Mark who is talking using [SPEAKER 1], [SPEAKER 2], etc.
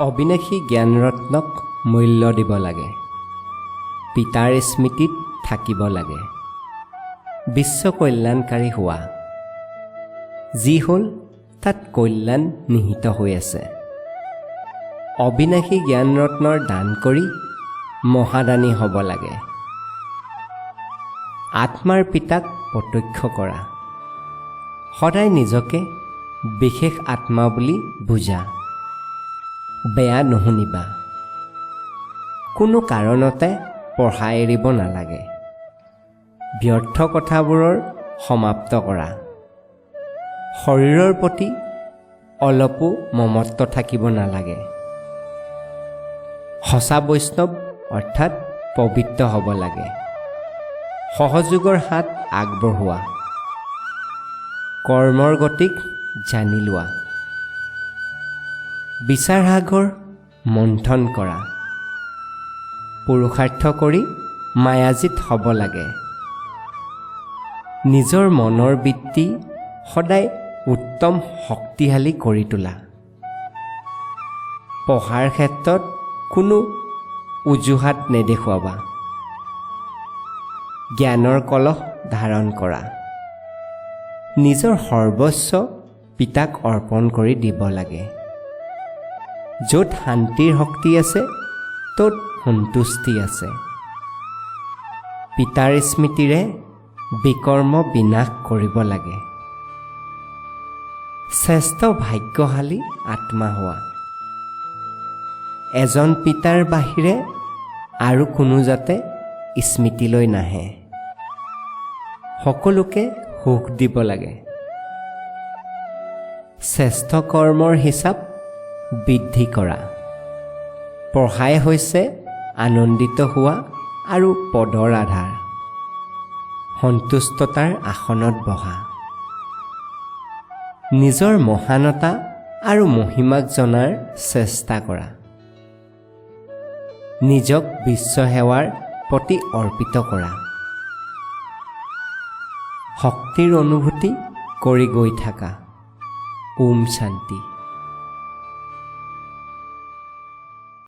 [SPEAKER 1] অবিনাশী জ্ঞানৰত্নক মূল্য দিব লাগে। পিতাৰ স্মৃতিত থাকিব লাগে। বিশ্ব কল্যাণকাৰী হোৱা, যি হ'ল তাত কল্যাণ নিহিত হৈ আছে। অবিনাশী জ্ঞানৰত্নৰ দান কৰি মহাদানী হ'ব লাগে। আত্মাৰ পিতাক প্ৰত্যক্ষ কৰা, সদায় নিজকে বিশেষ আত্মা বুলি বুজা। বেয়া নুশুনিবা, কোনো কাৰণতে পঢ়া এৰিব নালাগে। ব্যৰ্থ কথাবোৰৰ সমাপ্ত কৰা। শৰীৰৰ প্ৰতি অলপো মমত্ব থাকিব নালাগে। সঁচা বৈষ্ণৱ অৰ্থাৎ পবিত্ৰ হ'ব লাগে। সহযোগৰ হাত আগবঢ়োৱা। কৰ্মৰ গতিক জানি লোৱা। বিচাৰ সাগৰ মন্থন কৰা। পুৰুষাৰ্থ কৰি মায়াজিত হ'ব লাগে। নিজৰ মনৰ বৃত্তি সদায় উত্তম শক্তিশালী কৰি তোলা। পঢ়াৰ ক্ষেত্ৰত কোনো উজুহাত নেদেখুৱাবা। জ্ঞানৰ কলহ ধাৰণ কৰা। নিজৰ সৰ্বস্ব পিতাক অৰ্পণ কৰি দিব লাগে। য'ত শান্তিৰ শক্তি আছে ত'ত সন্তুষ্টি আছে। পিতাৰ স্মৃতিৰে বিকৰ্ম বিনাশ কৰিব লাগে। শ্ৰেষ্ঠ ভাগ্যশালী আত্মা হোৱা। এজন পিতাৰ বাহিৰে আৰু কোনো যাতে স্মৃতিলৈ নাহে। সকলোকে সুখ দিব লাগে। শ্ৰেষ্ঠ কৰ্মৰ হিচাপ বৃদ্ধি কৰা। পঢ়াই হৈছে আনন্দিত হোৱা আৰু পদৰ আধাৰ। সন্তুষ্টতাৰ আসনত বহা। নিজৰ মহানতা আৰু মহিমাক জনাৰ চেষ্টা কৰা। নিজক বিশ্ব সেৱাৰ প্ৰতি অৰ্পিত কৰা। শক্তিৰ অনুভূতি কৰি গৈ থাকা। ওম শান্তি।